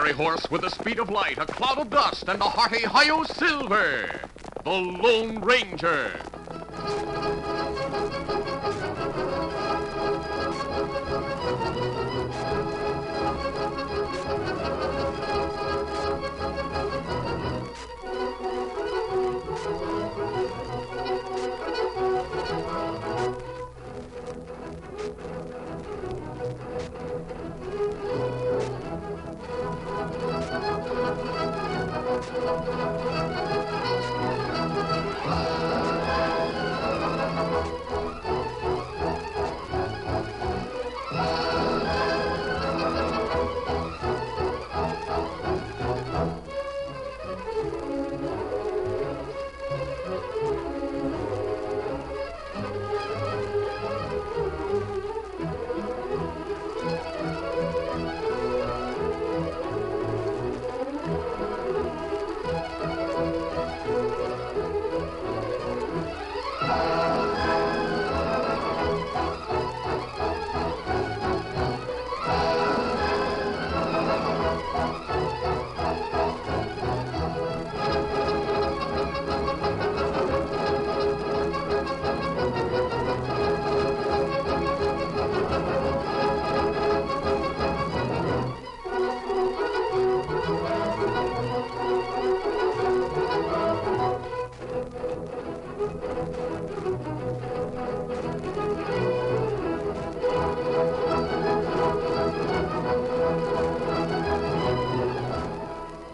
fiery horse with the speed of light, a cloud of dust, and a hearty Hi-Yo Silver, the Lone Ranger.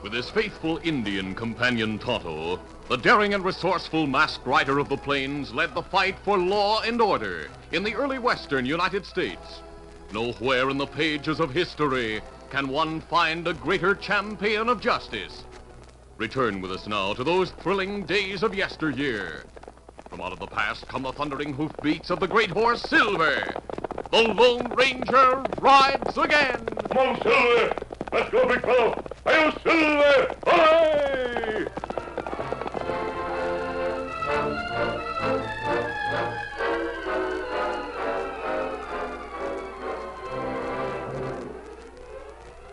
With his faithful Indian companion Tonto, the daring and resourceful masked rider of the plains led the fight for law and order in the early western United States. Nowhere in the pages of history can one find a greater champion of justice. Return with us now to those thrilling days of yesteryear. From out of the past come the thundering hoofbeats of the great horse Silver. The Lone Ranger rides again. Come on, Silver! Let's go, big fellow! Hi-Yo, Silver! Away!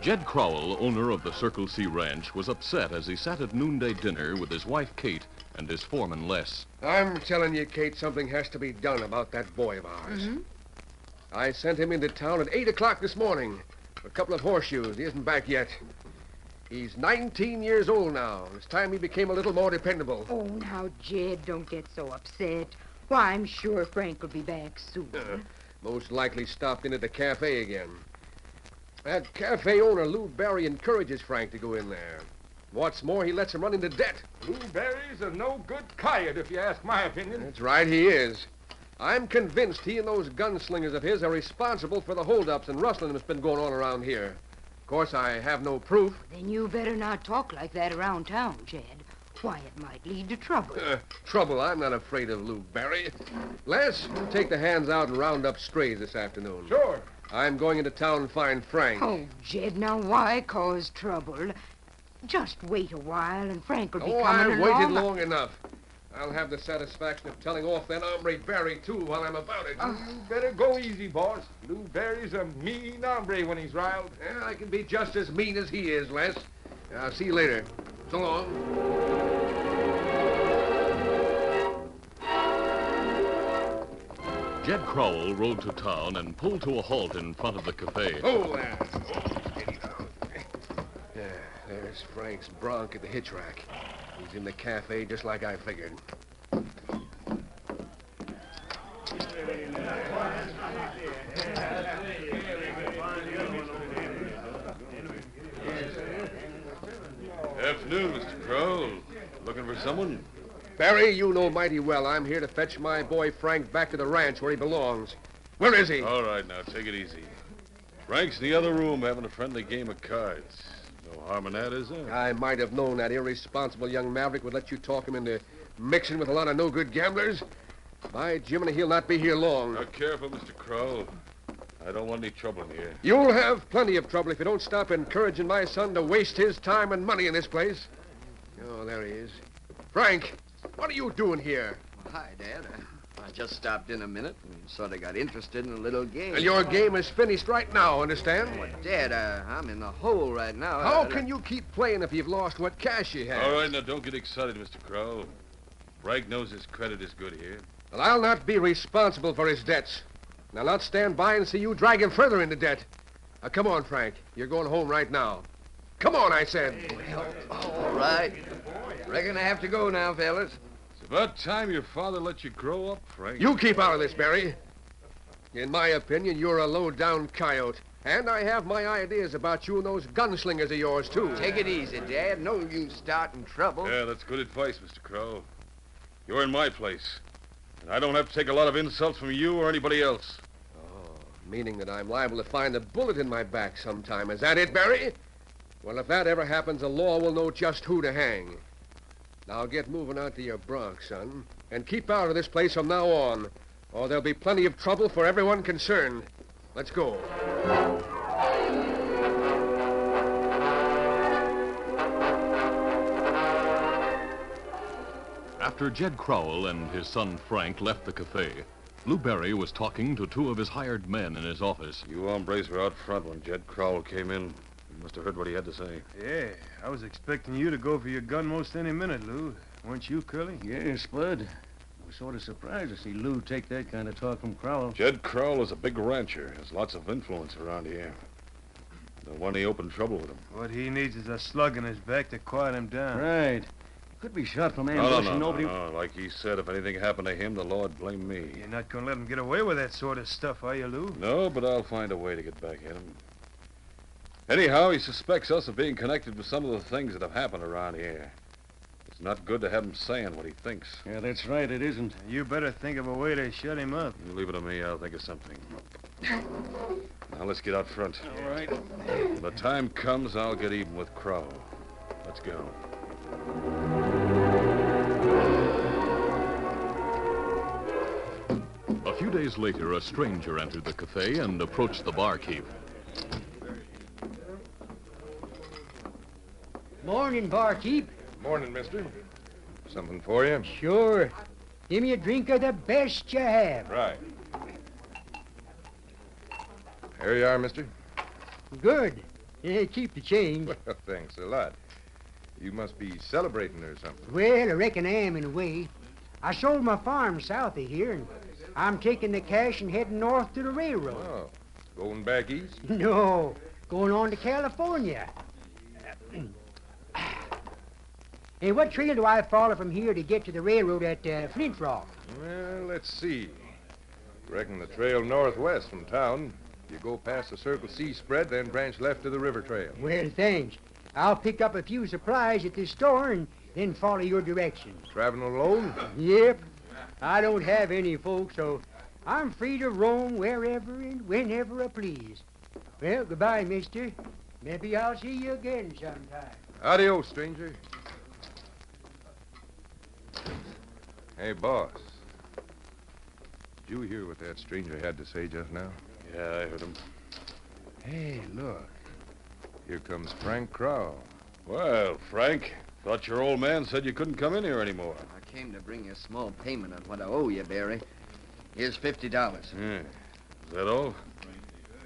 Jed Crowell, owner of the Circle C Ranch, was upset as he sat at noonday dinner with his wife, Kate, and his foreman, Les. I'm telling you, Kate, something has to be done about that boy of ours. Mm-hmm. I sent him into town at 8 o'clock this morning for a couple of horseshoes. He isn't back yet. He's 19 years old now. It's time he became a little more dependable. Oh, now, Jed, don't get so upset. Why, I'm sure Frank will be back soon. Most likely stopped in at the cafe again. That cafe owner, Lou Barry, encourages Frank to go in there. What's more, he lets him run into debt. Lou Barry's a no-good coyote, if you ask my opinion. That's right, he is. I'm convinced he and those gunslingers of his are responsible for the holdups and rustling that's been going on around here. Of course, I have no proof. Then you better not talk like that around town, Jed. Why, it might lead to trouble. Trouble? I'm not afraid of Lou Barry. Les, you take the hands out and round up strays this afternoon. Sure. I'm going into town and find Frank. Oh, Jed, now why cause trouble? Just wait a while and Frank will be coming I've along. waited long enough. I'll have the satisfaction of telling off that hombre Barry, too, while I'm about it. You better go easy, boss. Lou Barry's a mean hombre when he's riled. Yeah, I can be just as mean as he is, Les. I'll see you later. So long. Jed Crowell rode to town and pulled to a halt in front of the cafe. Oh, there. Steady now. Yeah, there's Frank's bronc at the hitch rack. He's in the cafe just like I figured. Afternoon, Mr. Crow. Looking for someone? Barry, you know mighty well I'm here to fetch my boy Frank back to the ranch where he belongs. Where is he? All right, now, take it easy. Frank's in the other room having a friendly game of cards. No harm in that, is there? I might have known that irresponsible young maverick would let you talk him into mixing with a lot of no-good gamblers. By Jiminy, he'll not be here long. Now, careful, Mr. Crow. I don't want any trouble in here. You'll have plenty of trouble if you don't stop encouraging my son to waste his time and money in this place. Oh, there he is. Frank, what are you doing here? Hi, Dad. I I just stopped in a minute and sort of got interested in a little game. And your game is finished right now, understand? Well, Dad, I'm in the hole right now. How can you keep playing if you've lost what cash you have? All right, now don't get excited, Mr. Crow. Frank knows his credit is good here. Well, I'll not be responsible for his debts. And I'll not stand by and see you drag him further into debt. Now, come on, Frank. You're going home right now. Come on, I said. Well, all right. Reckon I have to go now, fellas. It's about time your father let you grow up, Frank. You keep out of this, Barry. In my opinion, you're a low-down coyote. And I have my ideas about you and those gunslingers of yours, too. Take it easy, Dad. No use starting trouble. Yeah, that's good advice, Mr. Crow. You're in my place. And I don't have to take a lot of insults from you or anybody else. Oh, meaning that I'm liable to find a bullet in my back sometime. Is that it, Barry? Well, if that ever happens, the law will know just who to hang. Now get moving out to your Bronx, son. And keep out of this place from now on, or there'll be plenty of trouble for everyone concerned. Let's go. After Jed Crowell and his son Frank left the cafe, Lou Barry was talking to two of his hired men in his office. You hombres were out front when Jed Crowell came in. You must have heard what he had to say. Yeah, I was expecting you to go for your gun most any minute, Lou. Weren't you, Curly? Yeah, Spud. I was sort of surprised to see Lou take that kind of talk from Crowell. Jed Crowell is a big rancher. Has lots of influence around here. Don't want any open trouble with him. What he needs is a slug in his back to quiet him down. Right. Could be shot from No, ambush no, and no, nobody... no. Like he said, if anything happened to him, the Lord blame me. You're not going to let him get away with that sort of stuff, are you, Lou? No, but I'll find a way to get back at him. Anyhow, he suspects us of being connected with some of the things that have happened around here. It's not good to have him saying what he thinks. Yeah, that's right, it isn't. You better think of a way to shut him up. You leave it to me, I'll think of something. Now, let's get out front. All right. When the time comes, I'll get even with Crow. Let's go. A few days later, a stranger entered the cafe and approached the barkeep. Morning, barkeep. Morning, mister. Something for you? Sure. Give me a drink of the best you have. Right. Here you are, mister. Good. Keep the change. Well, thanks a lot. You must be celebrating or something. Well, I reckon I am in a way. I sold my farm south of here, and I'm taking the cash and heading north to the railroad. Oh, going back east? No, going on to California. Hey, what trail do I follow from here to get to the railroad at Flint Rock? Well, let's see. Reckon the trail northwest from town. You go past the Circle C spread, then branch left to the river trail. Well, thanks. I'll pick up a few supplies at this store and then follow your directions. Traveling alone? Yep. I don't have any folks, so I'm free to roam wherever and whenever I please. Well, goodbye, mister. Maybe I'll see you again sometime. Adios, stranger. Hey, boss. Did you hear what that stranger had to say just now? Yeah, I heard him. Hey, look. Here comes Frank Crow. Well, Frank, thought your old man said you couldn't come in here anymore. I came to bring you a small payment on what I owe you, Barry. Here's $50. Yeah. Is that all?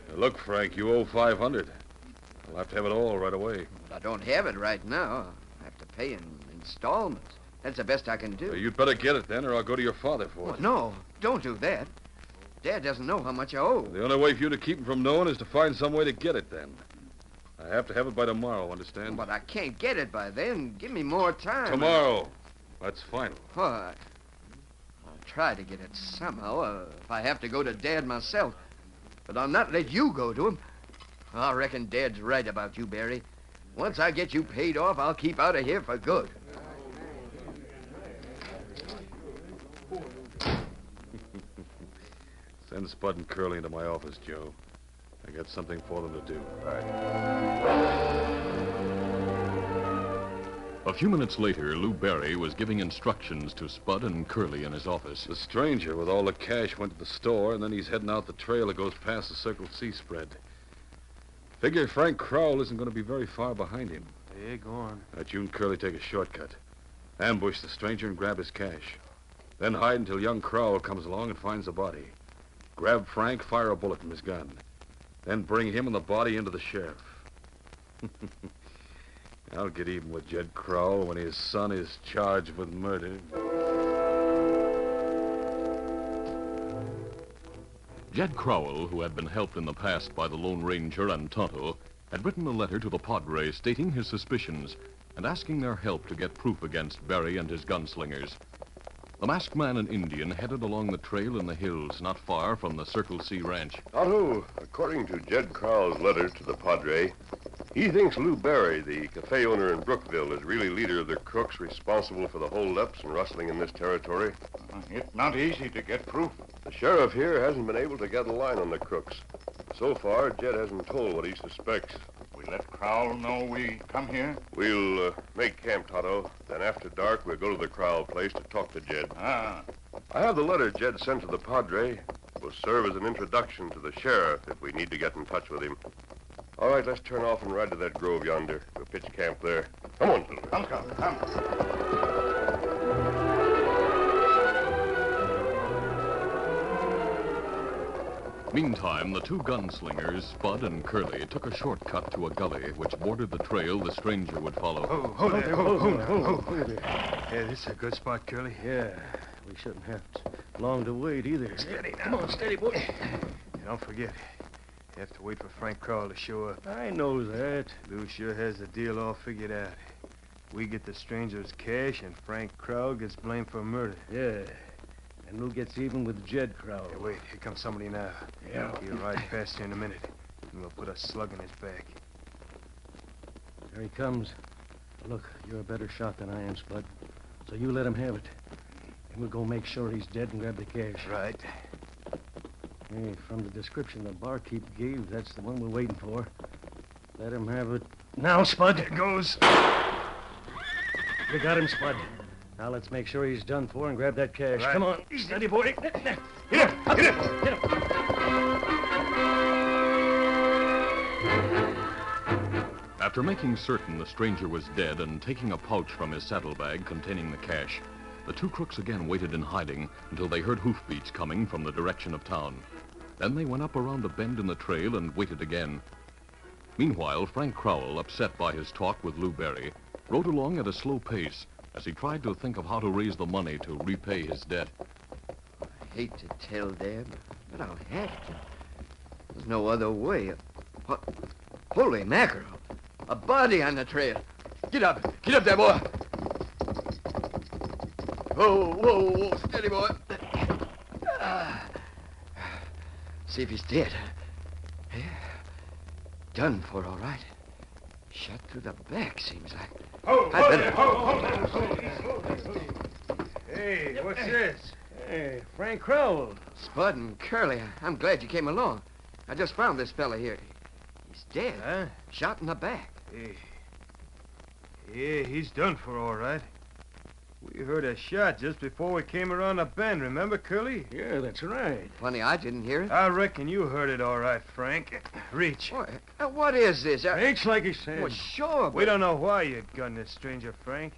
Now, look, Frank, you owe $500. I'll have to have it all right away. But I don't have it right now. I have to pay in installments. That's the best I can do. You'd better get it then, or I'll go to your father for Well, it. no, don't do that. Dad doesn't know how much I owe. The only way for you to keep him from knowing is to find some way to get it then. I have to have it by tomorrow, understand? But I can't get it by then. Give me more time. Tomorrow. That's final. Well, I'll try to get it somehow, if I have to go to Dad myself. But I'll not let you go to him. I reckon Dad's right about you, Barry. Once I get you paid off, I'll keep out of here for good. Send Spud and Curly into my office, Joe. I got something for them to do. A few minutes later, Lou Barry was giving instructions to Spud and Curly in his office. The stranger with all the cash went to the store, and then he's heading out the trail that goes past the Circle C spread. Figure Frank Crowell isn't going to be very far behind him. Yeah, go on. You and Curly take a shortcut. Ambush the stranger and grab his cash. Then hide until young Crowell comes along and finds the body. Grab Frank, fire a bullet from his gun. Then bring him and the body into the sheriff. I'll get even with Jed Crowell when his son is charged with murder. Jed Crowell, who had been helped in the past by the Lone Ranger and Tonto, had written a letter to the Padre stating his suspicions and asking their help to get proof against Barry and his gunslingers. The masked man and Indian headed along the trail in the hills not far from the Circle C Ranch. Otto, according to Jed Crowell's letter to the Padre, he thinks Lou Barry, the cafe owner in Brookville, is really leader of the crooks responsible for the holdups and rustling in this territory. It's not easy to get proof. The sheriff here hasn't been able to get a line on the crooks. So far, Jed hasn't told what he suspects. We let Crowell know we come here? We'll make camp, Tonto. Then after dark, we'll go to the Crowell place to talk to Jed. Ah. I have the letter Jed sent to the Padre. It will serve as an introduction to the sheriff if we need to get in touch with him. All right, let's turn off and ride to that grove yonder. We'll pitch camp there. Come on, Silver. Come, Scout. Come. Meantime, the two gunslingers, Spud and Curly, took a shortcut to a gully which bordered the trail the stranger would follow. Hold there. Yeah, this is a good spot, Curly. Yeah, we shouldn't have long to wait either. Steady now. Come on, steady, boy. Don't forget, you have to wait for Frank Crowell to show up. I know that. Lou sure has the deal all figured out. We get the stranger's cash, and Frank Crowell gets blamed for murder. Yeah. And Lou gets even with Jed Crowell. Hey, wait, here comes somebody now. Yeah. He'll ride past here in a minute, and we'll put a slug in his back. There he comes. Look, you're a better shot than I am, Spud. So you let him have it. And we'll go make sure he's dead and grab the cash. Right. Hey, from the description the barkeep gave, that's the one we're waiting for. Let him have it now, Spud. There goes. You got him, Spud. Now let's make sure he's done for and grab that cash. Right. Come on. Steady, boy. Hit him! Hit him! Hit him. After making certain the stranger was dead and taking a pouch from his saddlebag containing the cash, the two crooks again waited in hiding until they heard hoofbeats coming from the direction of town. Then they went up around a bend in the trail and waited again. Meanwhile, Frank Crowell, upset by his talk with Lou Barry, rode along at a slow pace as he tried to think of how to raise the money to repay his debt. I hate to tell Dad, but I'll have to. There's no other way. Holy mackerel. A body on the trail. Get up there, boy. Whoa, steady, boy. See if he's dead. Yeah. Done for, all right. Shot through the back, seems like. Hey, what's this? Hey, Frank Crowell. Spud and Curly, I'm glad you came along. I just found this fella here. He's dead. Huh? Shot in the back. Hey. Yeah, he's done for, all right. We heard a shot just before we came around the bend, remember, Curly? Yeah, that's right. Funny, I didn't hear it. I reckon you heard it all right, Frank. Reach. What is this? Thanks, like he said. Well, sure, but... We don't know why you gunned this stranger, Frank.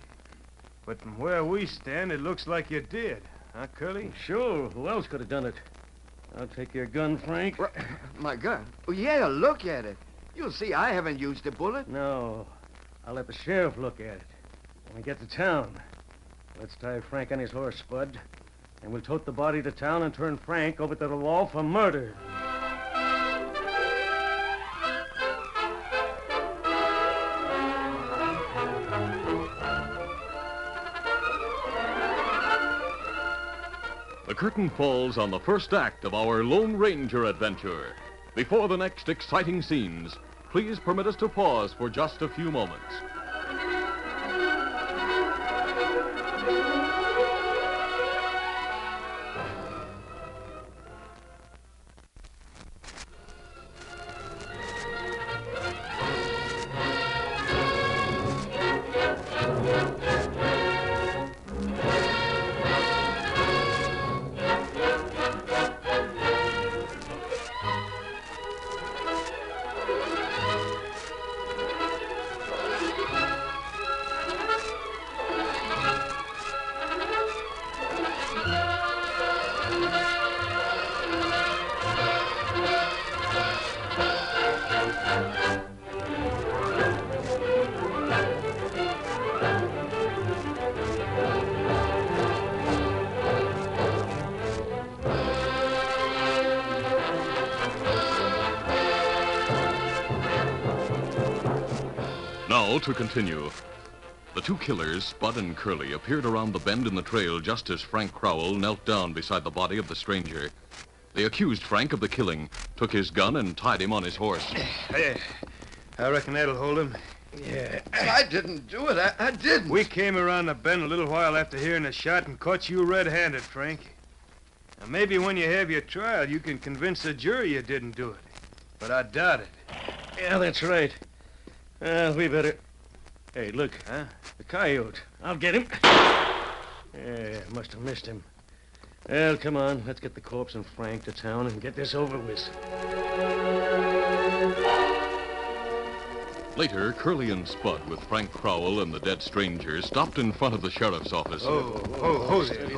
But from where we stand, it looks like you did. Huh, Curly? Sure. Who else could have done it? I'll take your gun, Frank. My gun? Oh, yeah, look at it. You'll see I haven't used a bullet. No. I'll let the sheriff look at it when we get to town. Let's tie Frank on his horse, Spud. And we'll tote the body to town and turn Frank over to the law for murder. The curtain falls on the first act of our Lone Ranger adventure. Before the next exciting scenes, please permit us to pause for just a few moments. now to continue. The two killers, Spud and Curly, appeared around the bend in the trail just as Frank Crowell knelt down beside the body of the stranger. They accused Frank of the killing, took his gun, and tied him on his horse. Hey, I reckon that'll hold him. Yeah. I didn't do it. I didn't. We came around the bend a little while after hearing the shot and caught you red-handed, Frank. Now, maybe when you have your trial, you can convince the jury you didn't do it. But I doubt it. Yeah, that's right. We better... Hey, look, the coyote. I'll get him. Yeah, must have missed him. Well, come on. Let's get the corpse and Frank to town and get this over with. Later, Curly and Spud, with Frank Crowell and the dead stranger, stopped in front of the sheriff's office. Hold it.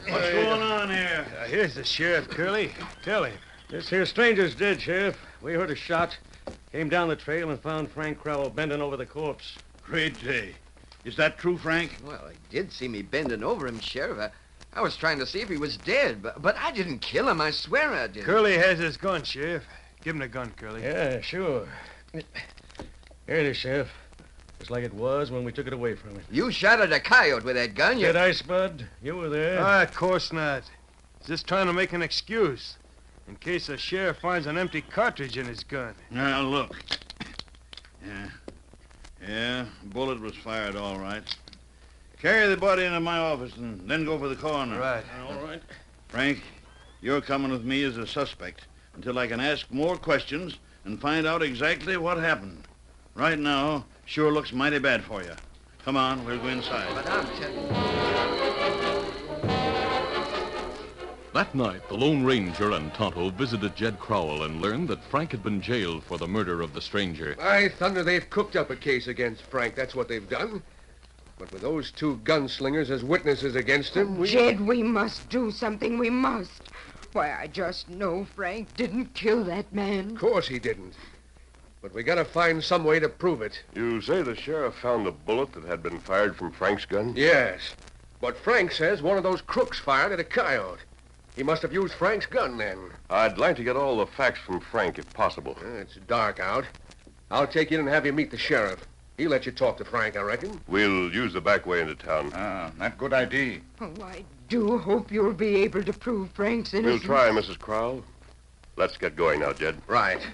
What's going on here? Here's the sheriff, Curly. Tell him. This here stranger's dead, Sheriff. We heard a shot, came down the trail, and found Frank Crowell bending over the corpse. Great day. Is that true, Frank? Well, he did see me bending over him, Sheriff. I was trying to see if he was dead, but I didn't kill him. I swear I didn't. Curly has his gun, Sheriff. Give him the gun, Curly. Yeah, sure. Here it is, Sheriff. Just like it was when we took it away from him. You shot at a coyote with that gun. Did I, Spud? You were there. Of course not. He's just trying to make an excuse in case the sheriff finds an empty cartridge in his gun. Now, look. Yeah, bullet was fired all right. Carry the body into my office and then go for the coroner. Right. All right. Frank, you're coming with me as a suspect until I can ask more questions and find out exactly what happened. Right now, sure looks mighty bad for you. Come on, we'll go inside. But I'm telling you. That night, the Lone Ranger and Tonto visited Jed Crowell and learned that Frank had been jailed for the murder of the stranger. By thunder, they've cooked up a case against Frank. That's what they've done. But with those two gunslingers as witnesses against him, Jed, we must do something. We must. Why, I just know Frank didn't kill that man. Of course he didn't. But we gotta find some way to prove it. You say the sheriff found the bullet that had been fired from Frank's gun? Yes. But Frank says one of those crooks fired at a coyote. He must have used Frank's gun then. I'd like to get all the facts from Frank if possible. It's dark out. I'll take you in and have you meet the sheriff. He'll let you talk to Frank, I reckon. We'll use the back way into town. That good idea. Oh, I do hope you'll be able to prove Frank's innocence. We'll try, Mrs. Crowell. Let's get going now, Jed. Right.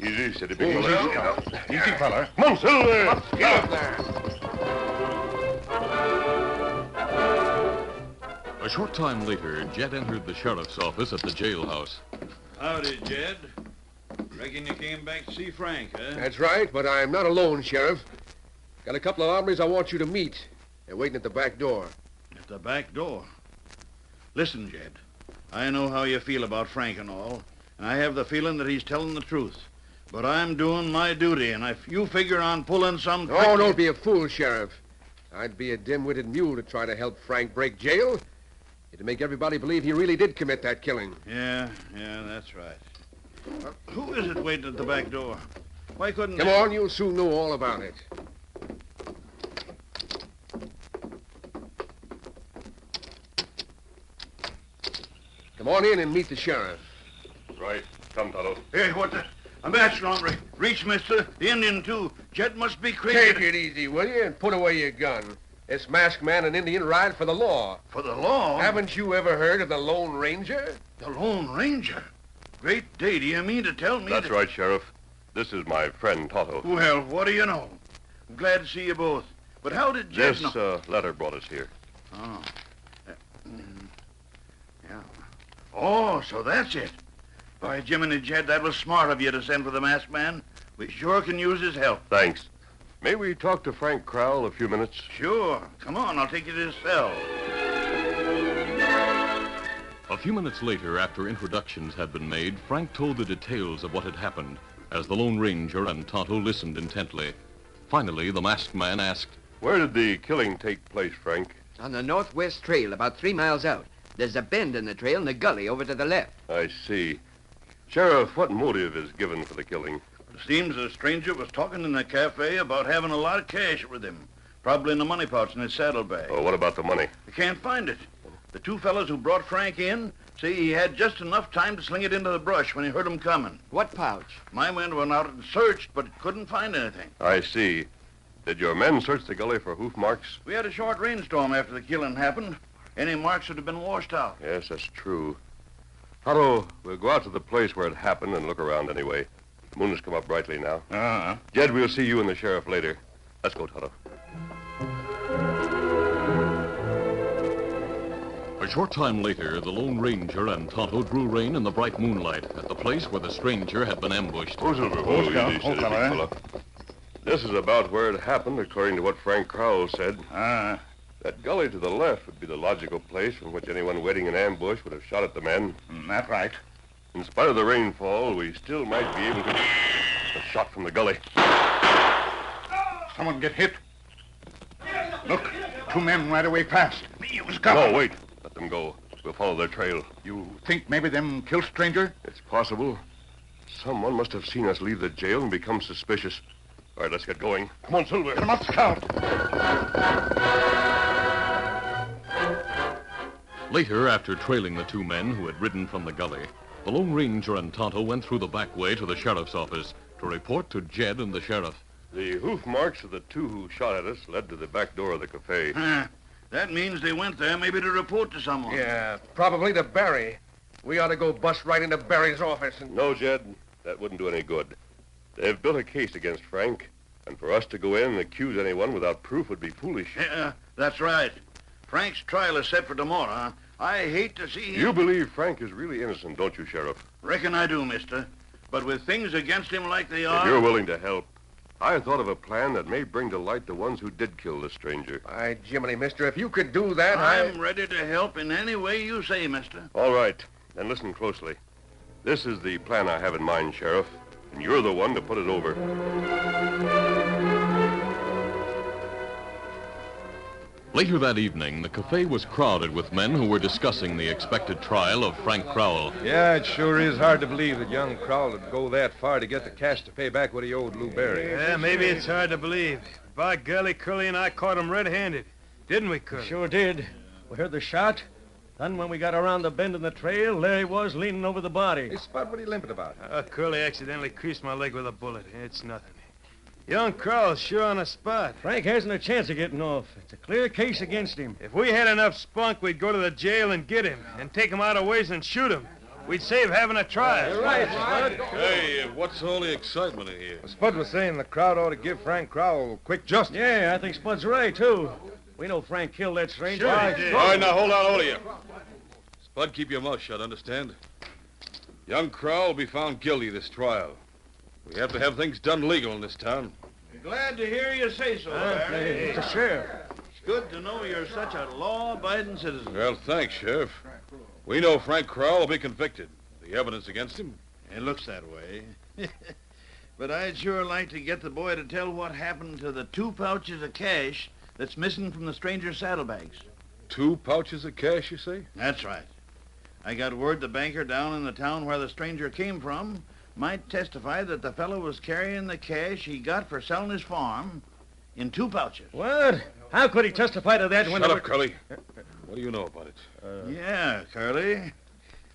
Easy, steady, big fella. Easy, fella. Come on, Silver. Get up there. A short time later, Jed entered the sheriff's office at the jailhouse. Howdy, Jed. Reckon you came back to see Frank, huh? That's right, but I'm not alone, Sheriff. Got a couple of hombres I want you to meet. They're waiting at the back door. At the back door. Listen, Jed. I know how you feel about Frank and all, and I have the feeling that he's telling the truth. But I'm doing my duty, and if you figure on pulling some... Oh, don't be a fool, Sheriff. I'd be a dim-witted mule to try to help Frank break jail. It'd make everybody believe he really did commit that killing. Yeah, that's right. Who is it waiting at the back door? Why couldn't... Come on, you'll soon know all about it. Come on in and meet the sheriff. Right. Come, Tonto. Hey, what the... A masked hombre. Reach, mister. The Indian, too. Jed must be crazy. Take it easy, will you, and put away your gun. This masked man and Indian ride for the law. For the law? Haven't you ever heard of the Lone Ranger? The Lone Ranger? Great day. Do you mean to tell me That's right, Sheriff. This is my friend, Tonto. Well, what do you know? I'm glad to see you both. But how did Jed This letter brought us here. Oh. Yeah. Oh, so that's it. By Jiminy, Jed, that was smart of you to send for the masked man. We sure can use his help. Thanks. May we talk to Frank Crowell a few minutes? Sure. Come on, I'll take you to his cell. A few minutes later, after introductions had been made, Frank told the details of what had happened, as the Lone Ranger and Tonto listened intently. Finally, the masked man asked, Where did the killing take place, Frank? On the northwest trail, about 3 miles out. There's a bend in the trail and a gully over to the left. I see. Sheriff, what motive is given for the killing? It seems the stranger was talking in the cafe about having a lot of cash with him. Probably in the money pouch in his saddlebag. Oh, what about the money? We can't find it. The two fellows who brought Frank in say he had just enough time to sling it into the brush when he heard 'em coming. What pouch? My men went out and searched, but couldn't find anything. I see. Did your men search the gully for hoof marks? We had a short rainstorm after the killing happened. Any marks would have been washed out. Yes, that's true. Otto, we'll go out to the place where it happened and look around anyway. The moon has come up brightly now. Uh-huh. Jed, we'll see you and the sheriff later. Let's go, Toto. A short time later, the Lone Ranger and Tonto drew rein in the bright moonlight at the place where the stranger had been ambushed. Who's over? This is about where it happened, according to what Frank Crowell said. That gully to the left would be the logical place from which anyone waiting in ambush would have shot at the men. That's right. In spite of the rainfall, we still might be able to... A shot from the gully. Someone get hit. Look, two men right away past. You was covered. No, wait. Let them go. We'll follow their trail. You think maybe them killed stranger? It's possible. Someone must have seen us leave the jail and become suspicious. All right, let's get going. Come on, Silver. Come on, Scout. Later, after trailing the two men who had ridden from the gully, the Lone Ranger and Tonto went through the back way to the sheriff's office to report to Jed and the sheriff. The hoof marks of the two who shot at us led to the back door of the cafe. That means they went there maybe to report to someone. Yeah, probably to Barry. We ought to go bust right into Barry's office and... No, Jed. That wouldn't do any good. They've built a case against Frank, and for us to go in and accuse anyone without proof would be foolish. Yeah, that's right. Frank's trial is set for tomorrow, huh? I hate to see him... You believe Frank is really innocent, don't you, Sheriff? Reckon I do, mister. But with things against him like they are... If you're willing to help, I thought of a plan that may bring to light the ones who did kill the stranger. By Jiminy, mister, if you could do that, I'm ready to help in any way you say, mister. All right. Then listen closely. This is the plan I have in mind, Sheriff, and you're the one to put it over. Later that evening, the cafe was crowded with men who were discussing the expected trial of Frank Crowell. Yeah, it sure is hard to believe that young Crowell would go that far to get the cash to pay back what he owed Lou Barry. Yeah, maybe it's hard to believe. By golly, Curly and I caught him red-handed. Didn't we, Curly? Sure did. We heard the shot. Then when we got around the bend in the trail, there he was leaning over the body. Hey, Spud, what are you limping about? Curly accidentally creased my leg with a bullet. It's nothing. Young Crowell's sure on the spot. Frank hasn't a chance of getting off. It's a clear case against him. If we had enough spunk, we'd go to the jail and get him, and take him out of ways and shoot him. We'd save having a trial. You're right, Spud. Hey, what's all the excitement in here? Well, Spud was saying the crowd ought to give Frank Crowell quick justice. Yeah, I think Spud's right, too. We know Frank killed that stranger. Sure he did. All right, now hold on, all of you. Spud, keep your mouth shut, understand? Young Crowell will be found guilty of this trial. We have to have things done legal in this town. Glad to hear you say so, Barry. It's the sheriff. It's good to know you're such a law-abiding citizen. Well, thanks, Sheriff. We know Frank Crowell will be convicted. The evidence against him. It looks that way. But I'd sure like to get the boy to tell what happened to the 2 pouches of cash that's missing from the stranger's saddlebags. 2 pouches of cash, you say? That's right. I got word the banker down in the town where the stranger came from might testify that the fellow was carrying the cash he got for selling his farm in 2 pouches. What? How could he testify to that when... Shut up, Curly. What do you know about it? Yeah, Curly.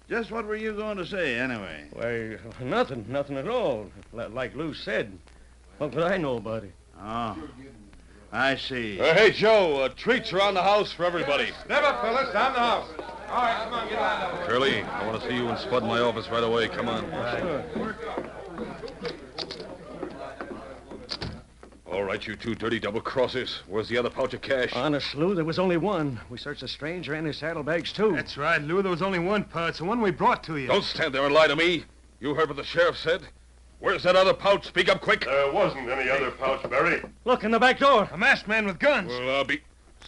Just what were you going to say, anyway? Why, nothing at all. Like Lou said. What could I know about it? Oh, I see. Hey, Joe, treats around the house for everybody. Step up, fellas. Down the house. All right, come on, get on. Curly, I want to see you and Spud in my office right away. Come on. All right, you 2 dirty double-crossers. Where's the other pouch of cash? Honest, Lou, there was only one. We searched the stranger and his saddlebags, too. That's right, Lou. There was only one pouch, the one we brought to you. Don't stand there and lie to me. You heard what the sheriff said. Where's that other pouch? Speak up quick. There wasn't any other pouch, Barry. Look, in the back door. A masked man with guns. Well, I'll be...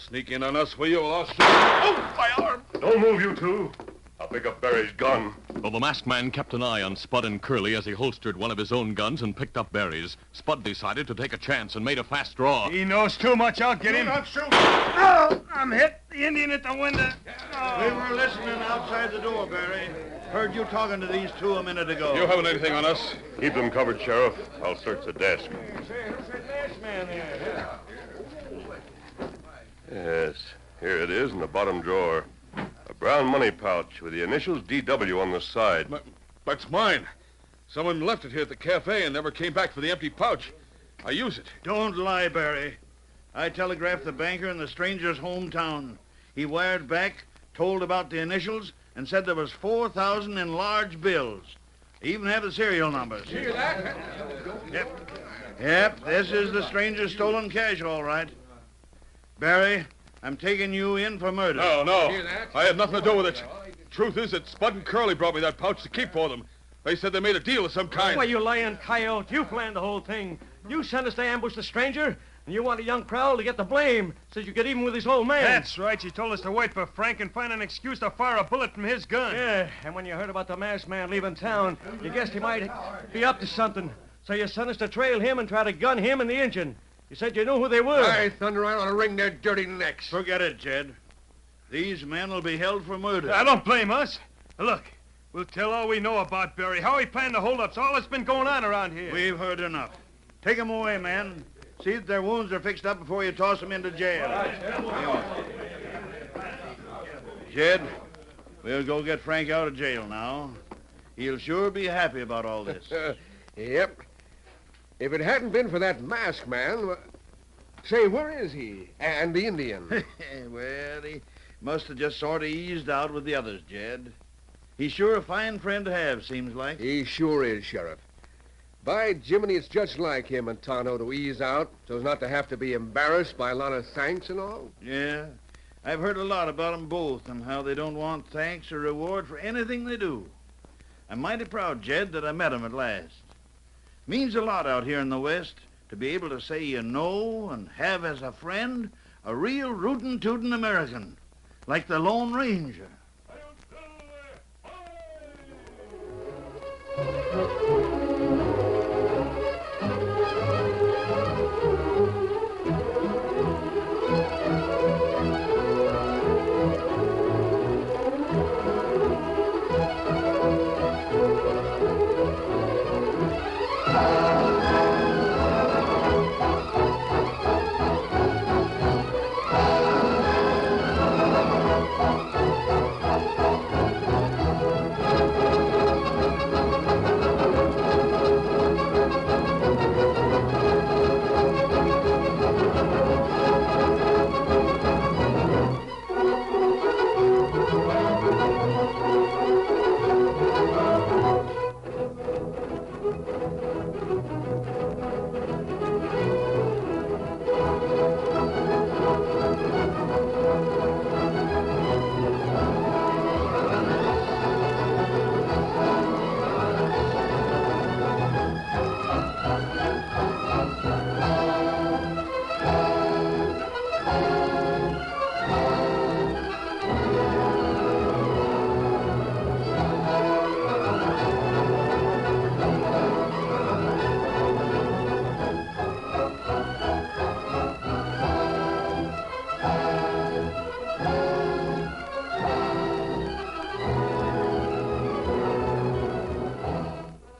Sneak in on us, will you? Or I'll shoot you. Oh, my arm! Don't move, you 2. I'll pick up Barry's gun. Though the masked man kept an eye on Spud and Curly as he holstered one of his own guns and picked up Barry's, Spud decided to take a chance and made a fast draw. He knows too much. I'll get him. Don't shoot. Oh, I'm hit. The Indian at the window. Oh. We were listening outside the door, Barry. Heard you talking to these 2 a minute ago. You haven't anything on us? Keep them covered, Sheriff. I'll search the desk. Who's that masked man there? Yes, here it is in the bottom drawer. brown money pouch with the initials DW on the side. That's mine. Someone left it here at the cafe and never came back for the empty pouch. I use it. Don't lie, Barry. I telegraphed the banker in the stranger's hometown. He wired back, told about the initials, and said there was 4,000 in large bills. He even had the serial numbers. Hear that? Yep, this is the stranger's stolen cash, all right. Barry, I'm taking you in for murder. No. Hear that? I had nothing to do with it. Truth is that Spud and Curly brought me that pouch to keep for them. They said they made a deal of some kind. Why, you lying coyote. You planned the whole thing. You sent us to ambush the stranger, and you want a young Prowl to get the blame so you get even with his old man. That's right. You told us to wait for Frank and find an excuse to fire a bullet from his gun. Yeah, and when you heard about the masked man leaving town, you guessed he might be up to something. So you sent us to trail him and try to gun him and the Injun. You said you knew who they were. By thunder, I ought to wring their dirty necks. Forget it, Jed. These men will be held for murder. I don't blame us. Look, we'll tell all we know about Barry, how he planned the holdups, all that's been going on around here. We've heard enough. Take them away, man. See that their wounds are fixed up before you toss them into jail. Jed, we'll go get Frank out of jail now. He'll sure be happy about all this. Yep. If it hadn't been for that masked man... Say, where is he? And the Indian? Well, he must have just sort of eased out with the others, Jed. He's sure a fine friend to have, seems like. He sure is, Sheriff. By Jiminy, it's just like him and Tonto to ease out so as not to have to be embarrassed by a lot of thanks and all. Yeah, I've heard a lot about them both and how they don't want thanks or reward for anything they do. I'm mighty proud, Jed, that I met him at last. Means a lot out here in the West to be able to say you know and have as a friend a real rootin' American, like the Lone Ranger.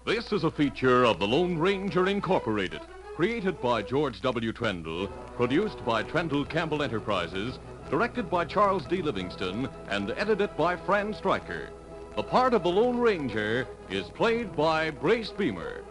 This is a feature of the Lone Ranger Incorporated, created by George W. Trendle, produced by Trendle Campbell Enterprises, directed by Charles D. Livingston, and edited by Fran Stryker. The part of the Lone Ranger is played by Brace Beamer.